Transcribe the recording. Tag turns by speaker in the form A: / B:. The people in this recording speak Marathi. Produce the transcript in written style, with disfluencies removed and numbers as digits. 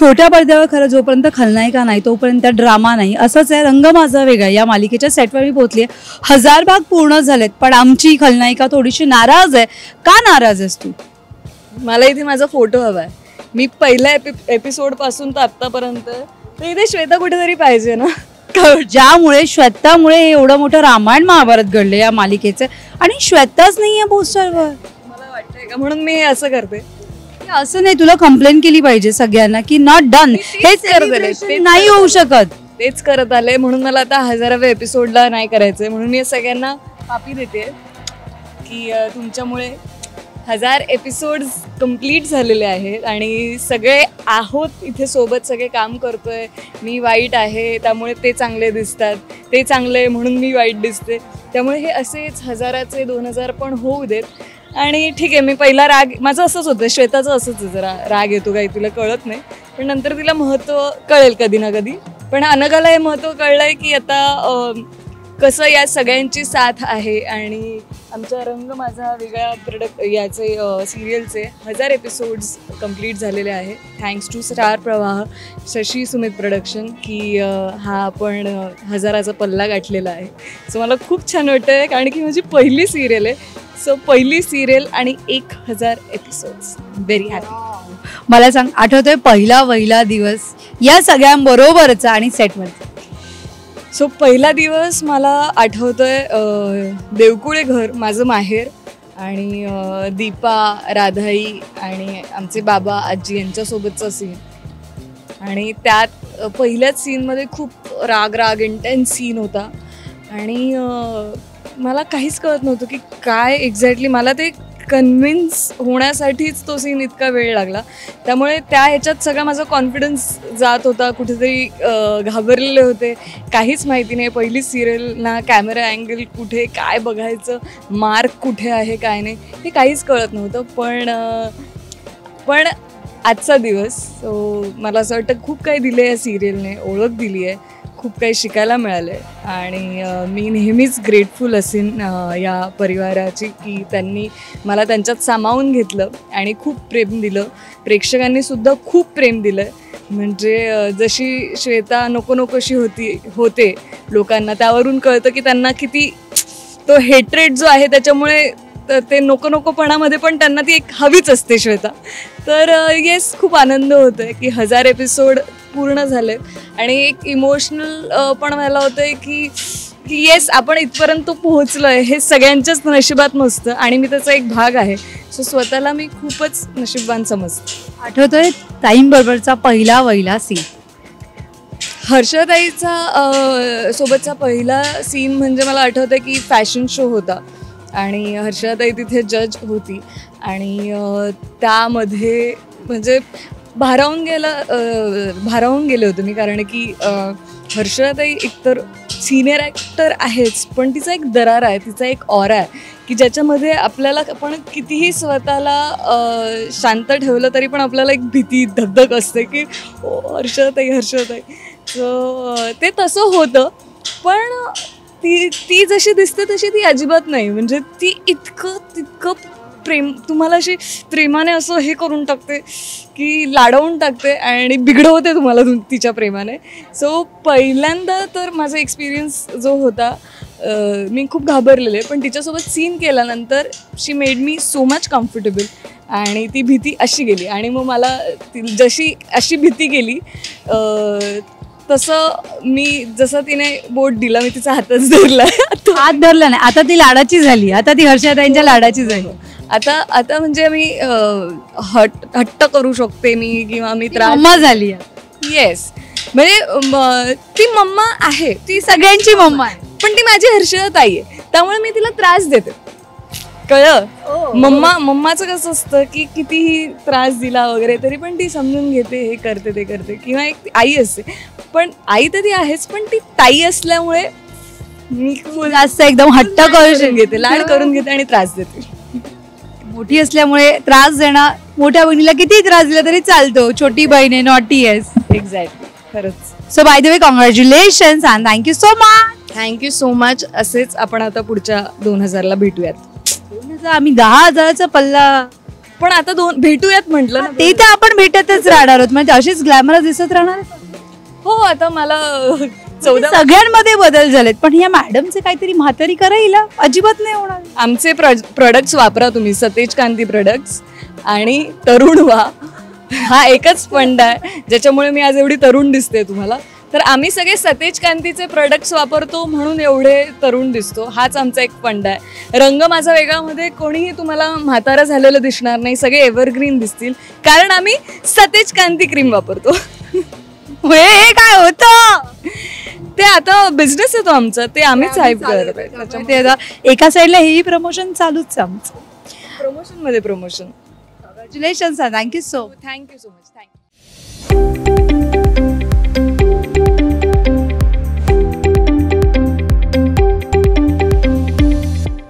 A: छोट्या पडद्यावर खरं जोपर्यंत खलनायिका नाही तोपर्यंत ड्रामा नाही, असंच आहे. रंग माझा वेगळा या मालिकेच्या सेटवर मी पोहोचली आहे. 1000 भाग पूर्ण झालेत, पण आमची खलनायिका थोडीशी नाराज आहे. का नाराज आहेस तू?
B: मला इथे माझा फोटो हवा आहे. मी पहिल्या एपिसोड पासून तर आत्तापर्यंत, तर इथे श्वेता कुठेतरी पाहिजे ना.
A: ज्यामुळे श्वेतामुळे हे एवढं मोठं रामायण महाभारत घडले या मालिकेचे, आणि श्वेताच नाही आहे पोस्टरवर.
B: मला वाटतंय का म्हणून मी असं करते.
A: असं नाही, तुला कंप्लेन केली पाहिजे सगळ्यांना की नॉट डन. हेच करत नाही होऊ शकत.
B: तेच करत आले म्हणून मला आता 1000व्या एपिसोडला नाही करायचंय. म्हणून मी सगळ्यांना पापी देते की तुमच्यामुळे 1000 एपिसोड्स कंप्लीट झालेले आहेत आणि सगळे आहोत इथे सोबत, सगळे काम करतोय. मी वाईट आहे त्यामुळे ते चांगले दिसतात, ते चांगले म्हणून मी वाईट दिसते. त्यामुळे हे असेच 1000चे 2000 पण होऊ देत. आणि ठीक आहे, मी पहिला राग, माझं असंच होतं, श्वेताचं असंच आहे, जरा राग येतो काही तुला कळत नाही, पण नंतर तिला महत्त्व कळेल कधी ना कधी. पण अनघाला हे महत्त्व कळलं आहे की आता कसं या सगळ्यांची साथ आहे. आणि आमच्या रंग माझा वेगळा याचे सिरियलचे 1000 एपिसोड्स कंप्लीट झालेले आहे थँक्स टू स्टार प्रवाह, शशी सुमित प्रोडक्शन, की हा आपण 1000चा पल्ला गाठलेला आहे. सो मला खूप छान वाटतं आहे, कारण की माझी पहिली सिरियल आहे. सो पहिली सिरियल आणि 1000 एपिसोड्स, व्हेरी हॅपी.
A: मला सांग, आठवतोय पहिला दिवस या सगळ्यांबरोबरचा आणि सेटवरचा?
B: सो पहिला दिवस मला आठवतोय, देवकुळे घर माझं माहेर, आणि दीपा, राधाई आणि आमचे बाबा आजी यांच्यासोबतचा सीन. आणि त्यात पहिल्याच सीनमध्ये खूप राग इंटेन्स सीन होता. आणि मला काहीच कळत नव्हतं की काय एक्झॅक्टली, मला ते कन्व्हिन्स होण्यासाठीच तो सीन इतका वेळ लागला. त्यामुळे त्या ह्याच्यात सगळा माझा कॉन्फिडन्स जात होता, कुठेतरी घाबरलेले होते, काहीच माहिती नाही. पहिली सिरियल ना, कॅमेरा अँगल कुठे, काय बघायचं, मार्क कुठे आहे, काय नाही, हे काहीच कळत नव्हतं. पण आजचा दिवस, सो मला असं वाटतं खूप काही दिलं आहे या सिरियलने, ओळख दिली आहे, खूप काही शिकायला मिळालं आहे. आणि मी नेहमीच ग्रेटफुल असेन या परिवाराची की त्यांनी मला त्यांच्यात सामावून घेतलं आणि खूप प्रेम दिलं. प्रेक्षकांनीसुद्धा खूप प्रेम दिलं. म्हणजे जशी श्वेता नकोशी होते लोकांना, त्यावरून कळतं की त्यांना किती तो हेट्रेड जो आहे त्याच्यामुळे ते नकोपणामध्ये पण त्यांना ती एक हवीच असते श्वेता. तर येस, खूप आनंद होतो आहे की 1000 एपिसोड पूर्ण झाले. आणि एक इमोशनल पण व्हायला होतं आहे की येस, आपण इथपर्यंत पोहोचलो आहे, हे सगळ्यांच्याच नशिबात नसतं आणि मी त्याचा एक भाग आहे. सो स्वतःला मी खूपच नशीबवान समजते.
A: आठवतोय ताईंबरोबरचा पहिला सीन?
B: हर्षदाईचा सोबतचा पहिला सीन म्हणजे मला आठवतं की फॅशन शो होता आणि हर्षदाई तिथे जज होती. आणि त्यामध्ये म्हणजे भारावून गेले होते मी, कारण की हर्षदाई एकतर सिनियर ॲक्टर आहेच, पण तिचा एक दरार आहे, तिचा एक ऑरा आहे की ज्याच्यामध्ये आपल्याला, आपण कितीही स्वतःला शांत ठेवलं तरी पण आपल्याला एक भीती, धगधग असते की हर्षदाई. सो ते तसं होतं. पण ती जशी दिसते तशी ती अजिबात नाही. म्हणजे ती तितकं प्रेम, तुम्हाला अशी प्रेमाने असं हे करून टाकते की लाडवून टाकते आणि बिघडवते तुम्हाला तिच्या प्रेमाने. सो पहिल्यांदा तर माझा एक्सपिरियन्स जो होता, मी खूप घाबरलेले, पण तिच्यासोबत सीन केल्यानंतर she made me so much comfortable आणि ती भीती अशी गेली. आणि मग मला जशी अशी भीती गेली जसं तिने बोट दिला, मी तिचा हातच धरला.
A: हात धरला नाही, आता ती लाडाची झाली, आता ती हर्षदाईंच्या लाडाची झाली.
B: आता म्हणजे मी हट्ट करू शकते मी, किंवा मी
A: मम्मा झाली.
B: येस, म्हणजे ती मम्मा आहे,
A: ती सगळ्यांची मम्मा आहे,
B: पण ती माझी हर्षदाई आहे, त्यामुळे मी तिला त्रास देते. कळलं? मम्माचं कसं असतं की कितीही त्रास दिला वगैरे तरी पण ती समजून घेते, हे करते, ते करते. किंवा एक आई असते, पण आई तर ती आहेच, पण ती ताई असल्यामुळे मी
A: जास्त एकदम हट्ट करून
B: घेते, लाड करून घेते आणि त्रास देते.
A: मोठी असल्यामुळे त्रास देणं, मोठ्या बहिणीला किती त्रास दिला तरी चालतो, छोटी बहीण आहे, नॉटी आहेस.
B: एक्झॅक्टली, खरंच.
A: So by the way, congratulations and thank you so much.
B: Thank you so much. असेच आपण आता पुढच्या 2000ला भेटूयात.
A: आम्ही 10,000चा पल्ला
B: पण आता भेटूयात म्हटलं ना.
A: ते तर आपण भेटतच राहणार आहोत, म्हणजे अशीच ग्लॅमरस दिसत राहणार.
B: हो, आता मला 14
A: सगळ्यांमध्ये बदल झालेत, पण या मॅडमचे काहीतरी म्हातारी करायला अजिबात नाही होणार.
B: आमचे प्रोडक्ट्स वापरा तुम्ही, सतेज कांती प्रोडक्ट्स, आणि तरुण व्हा. हा एकच फंड आहे ज्याच्यामुळे मी आज एवढी तरुण दिसते तुम्हाला. तर आम्ही सगळे सतेज कांतीचे प्रोडक्ट्स वापरतो म्हणून एवढे तरुण दिसतो. हाच आमचा एक फंड आहे. रंग माझा वेगळामध्ये कोणीही तुम्हाला म्हातारा झालेलं दिसणार नाही, सगळे एव्हरग्रीन दिसतील, कारण आम्ही सतेज कांती क्रीम वापरतो.
A: हे काय होतं
B: ते आता बिझनेस आहे तो आमचा, ते आम्हीच हाईप करतो.
A: एका साईडला हेही प्रमोशन चालूच आहे आमचं.
B: प्रमोशन मध्ये promotion.
A: Congratulations, thank you so
B: much.